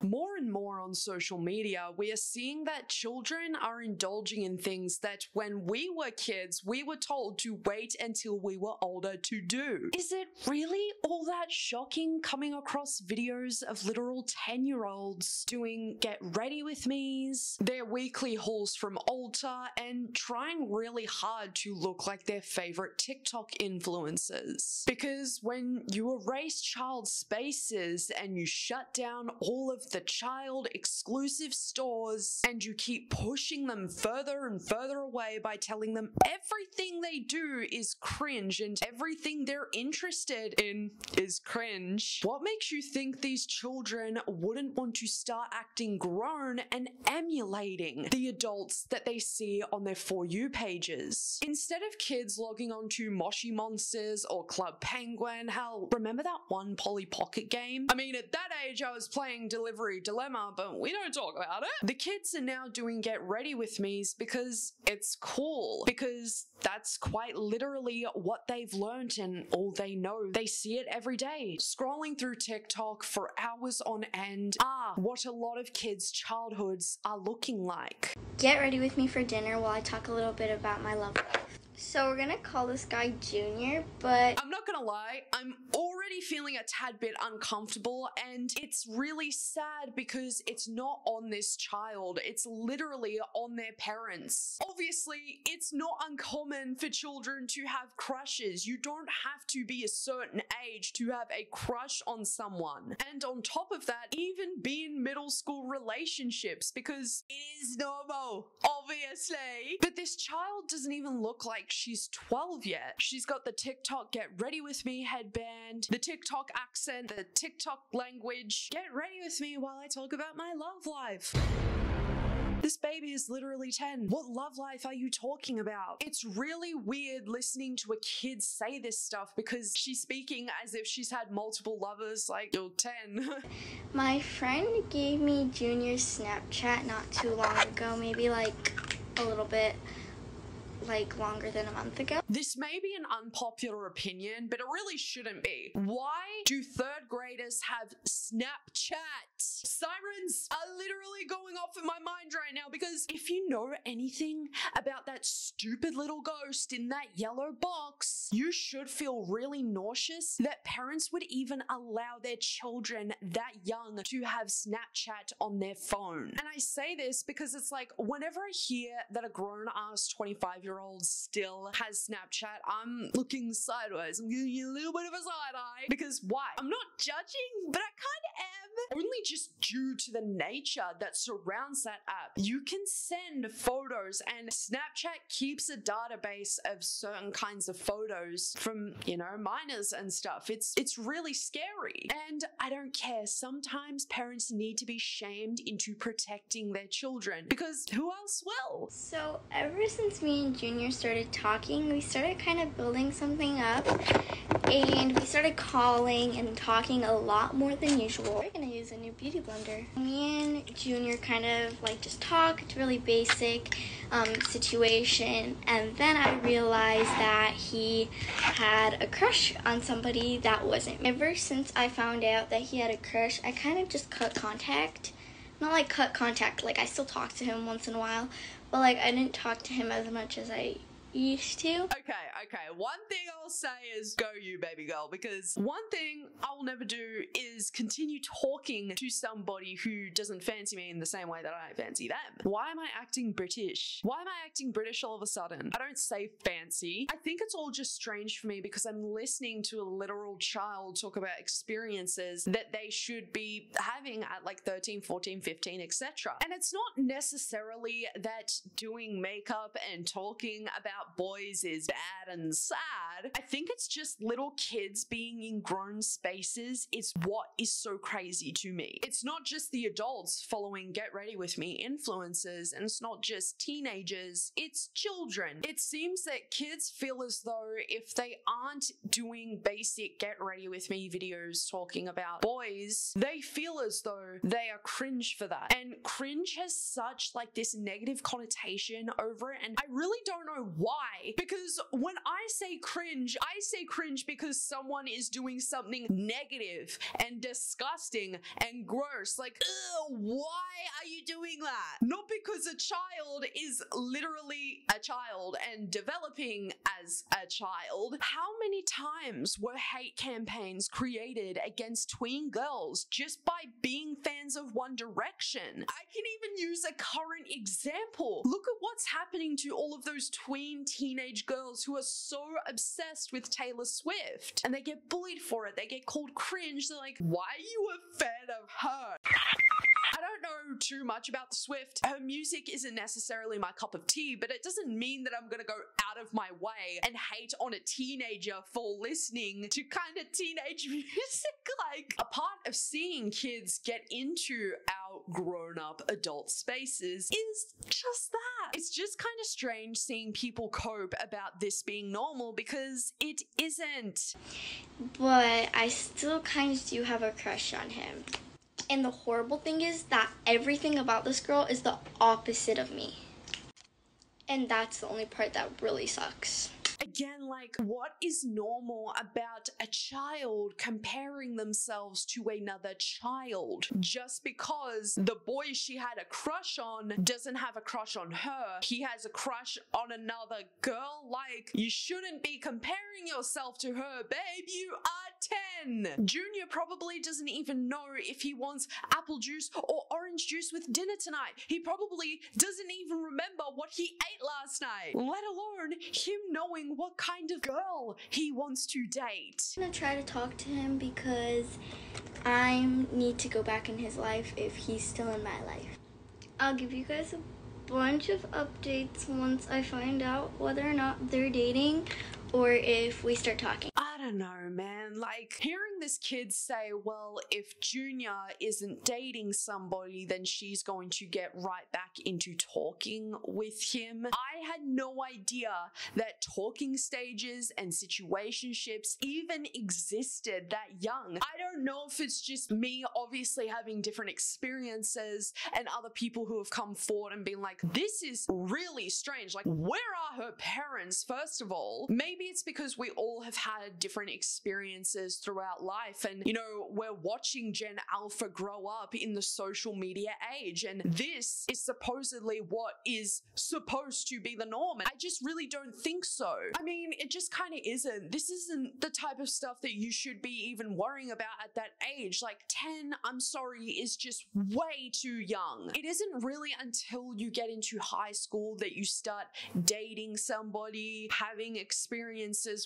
More and more on social media, we are seeing that children are indulging in things that when we were kids, we were told to wait until we were older to do. Is it really all that shocking coming across videos of literal 10-year-olds doing get ready with me's, their weekly hauls from Ulta, and trying really hard to look like their favorite TikTok influencers? Because when you erase child spaces and you shut down all of the child exclusive stores and you keep pushing them further and further away by telling them everything they do is cringe and everything they're interested in is cringe, what makes you think these children wouldn't want to start acting grown and emulating the adults that they see on their For You pages? Instead of kids logging onto Moshi Monsters or Club Penguin, hell, remember that one Polly Pocket game? I mean, at that age I was playing Delivery Dilemma, but we don't talk about it. The kids are now doing Get Ready With Me's because it's cool, because that's quite literally what they've learned and all they know. They see it every day, scrolling through TikTok for hours on end. What a lot of kids' childhoods are looking like. Get ready with me for dinner while I talk a little bit about my love life. So we're gonna call this guy Junior, but I'm not gonna lie, I'm already feeling a tad bit uncomfortable, and it's really sad because it's not on this child, it's literally on their parents. Obviously, it's not uncommon for children to have crushes. You don't have to be a certain age to have a crush on someone. And on top of that, even be in middle school relationships, because it is normal, obviously. But this child doesn't even look like she's 12 yet. She's got the TikTok Get Ready With Me headband, the TikTok accent, the TikTok language. Get ready with me while I talk about my love life. This baby is literally 10. What love life are you talking about? It's really weird listening to a kid say this stuff because she's speaking as if she's had multiple lovers like you're 10. my friend gave me Junior's Snapchat not too long ago, maybe like a little bit longer than a month ago. This may be an unpopular opinion, but it really shouldn't be. Why do third graders have Snapchat? Sirens are literally going off in my mind right now, because if you know anything about that stupid little ghost in that yellow box, you should feel really nauseous that parents would even allow their children that young to have Snapchat on their phone. And I say this because it's like, whenever I hear that a grown-ass 25-year-old still has Snapchat, I'm looking sideways. I'm giving you a little bit of a side eye. Because why? I'm not judging, but I kind of am. Only just due to the nature that surrounds that app. You can send photos, and Snapchat keeps a database of certain kinds of photos from, you know, minors and stuff. It's really scary. And I don't care. Sometimes parents need to be shamed into protecting their children, because who else will? So ever since me and Junior started talking, we started kind of building something up, and we started calling and talking a lot more than usual. We're gonna use a new beauty blender. Me and Junior kind of just talked, really basic situation, and then I realized that he had a crush on somebody that wasn't me. Ever since I found out that he had a crush, I kind of just cut contact. Not cut contact, I still talk to him once in a while, but I didn't talk to him as much as I used to. Okay. One thing I'll say is go you, baby girl, because one thing I'll never do is continue talking to somebody who doesn't fancy me in the same way that I fancy them. Why am I acting British? Why am I acting British all of a sudden? I don't say fancy. I think it's all just strange for me because I'm listening to a literal child talk about experiences that they should be having at 13, 14, 15, etc. And it's not necessarily that doing makeup and talking about boys is bad and sad. I think it's just little kids being in grown spaces is what is so crazy to me. It's not just the adults following Get Ready With Me influencers, and it's not just teenagers, it's children. It seems that kids feel as though if they aren't doing basic Get Ready With Me videos talking about boys, they feel as though they are cringe for that. And cringe has such this negative connotation over it, and I really don't know why. Why? Because when I say cringe because someone is doing something negative and disgusting and gross. Like, ugh, why are you doing that? Not because a child is literally a child and developing as a child. How many times were hate campaigns created against tween girls just by being fans of One Direction? I can even use a current example. Look at what's happening to all of those tween teenage girls who are so obsessed with Taylor Swift, and they get bullied for it. They get called cringe. They're like, why are you a fan of her? I don't know too much about Swift. Her music isn't necessarily my cup of tea, but it doesn't mean that I'm gonna go out of my way and hate on a teenager for listening to kind of teenage music. Like, a part of seeing kids get into our grown-up adult spaces is just that. It's just kind of strange seeing people cope about this being normal because it isn't. But I still kind of do have a crush on him. And the horrible thing is that everything about this girl is the opposite of me. And that's the only part that really sucks. Again, like, what is normal about a child comparing themselves to another child? Just because the boy she had a crush on doesn't have a crush on her, he has a crush on another girl? Like, you shouldn't be comparing yourself to her, babe. You are 10. Junior probably doesn't even know if he wants apple juice or orange juice with dinner tonight. He probably doesn't even remember what he ate last night, let alone him knowing what kind of girl he wants to date. I'm gonna try to talk to him because I need to go back in his life if he's still in my life. I'll give you guys a bunch of updates once I find out whether or not they're dating or if we start talking. I don't know, man. Like, hearing this kid say, well, if Junior isn't dating somebody, then she's going to get right back into talking with him. I had no idea that talking stages and situationships even existed that young. I don't know if it's just me obviously having different experiences and other people who have come forward and been like, this is really strange. Like, where are her parents, first of all? Maybe it's because we all have had different experiences throughout life, and you know, we're watching Gen Alpha grow up in the social media age, and this is supposedly what is supposed to be the norm, and I just really don't think so. I mean, it just kind of isn't. This isn't the type of stuff that you should be even worrying about at that age. Like, 10, I'm sorry, is just way too young. It isn't really until you get into high school that you start dating somebody, having experiences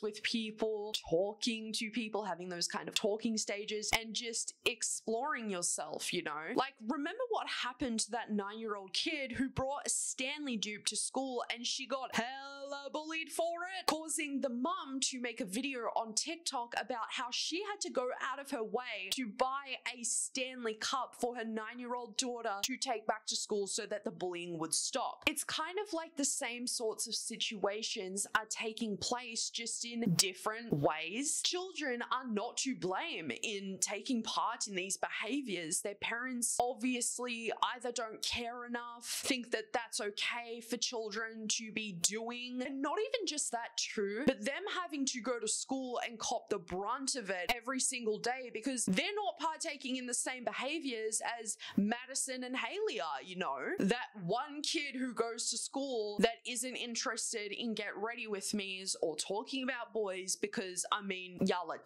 with people, talking to people, having those kind of talking stages, and just exploring yourself, you know? Like, remember what happened to that 9-year-old kid who brought a Stanley dupe to school and she got hella bullied for it, causing the mum to make a video on TikTok about how she had to go out of her way to buy a Stanley cup for her 9-year-old daughter to take back to school so that the bullying would stop. It's kind of like the same sorts of situations are taking place, just in different ways. Children are not to blame in taking part in these behaviors. Their parents obviously either don't care enough, think that that's okay for children to be doing, and not even just that too, but them having to go to school and cop the brunt of it every single day because they're not partaking in the same behaviors as Madison and Haley are, you know? That one kid who goes to school that isn't interested in get ready with me's or talking about boys because, I mean, y'all are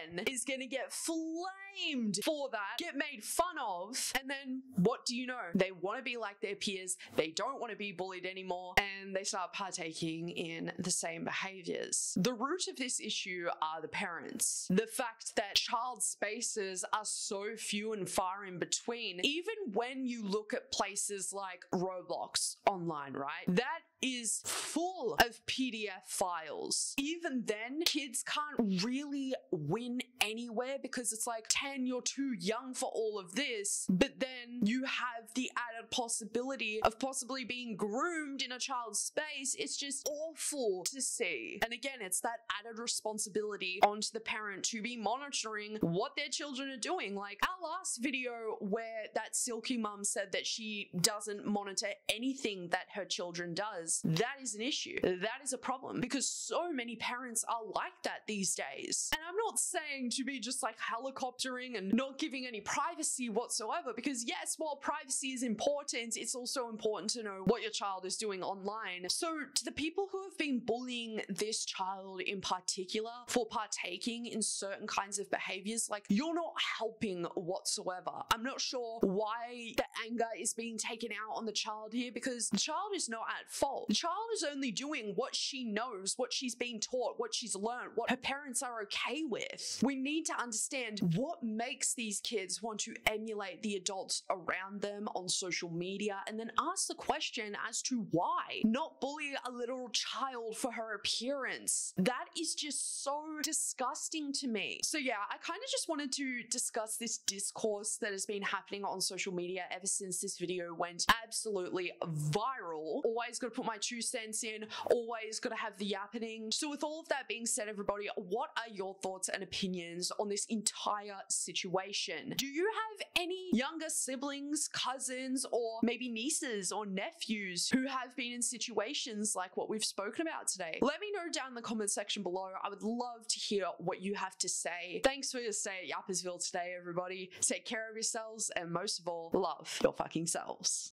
10, is gonna get flamed for that, get made fun of, and then what do you know? They want to be like their peers, they don't want to be bullied anymore, and they start partaking in the same behaviors. The root of this issue are the parents. The fact that child spaces are so few and far in between, even when you look at places like Roblox online, right? That is full of PDF files. Even then, kids can't really win anywhere because it's like, 10, you're too young for all of this, but then you have the added possibility of possibly being groomed in a child's space, it's just awful to see. And again, it's that added responsibility onto the parent to be monitoring what their children are doing. Like our last video where that Silky mum said that she doesn't monitor anything that her children does, that is an issue. That is a problem because so many parents are like that these days. And I'm not saying to be just like helicoptering and not giving any privacy whatsoever, because yes, while privacy is important, it's also important to know what your child is doing online. So to the people who have been bullying this child in particular for partaking in certain kinds of behaviors, like, you're not helping whatsoever. I'm not sure why the anger is being taken out on the child here, because the child is not at fault. The child is only doing what she knows, what she's been taught, what she's learned, what her parents are okay with. We need to understand what makes these kids want to emulate the adults around them on social media, and then ask the question as to why. Not bully a little child for her appearance. That is just so disgusting to me. So yeah, I kind of just wanted to discuss this discourse that has been happening on social media ever since this video went absolutely viral. Always got to put my 2 cents in, always got to have the yappening. So with all of that being said, everybody, what are your thoughts and opinions on this entire situation? Do you have any younger siblings, cousins, or maybe nieces or nephews who have been in situations like what we've spoken about today? Let me know down in the comment section below. I would love to hear what you have to say. Thanks for your stay at Yappersville today, everybody. Take care of yourselves, and most of all, love your fucking selves.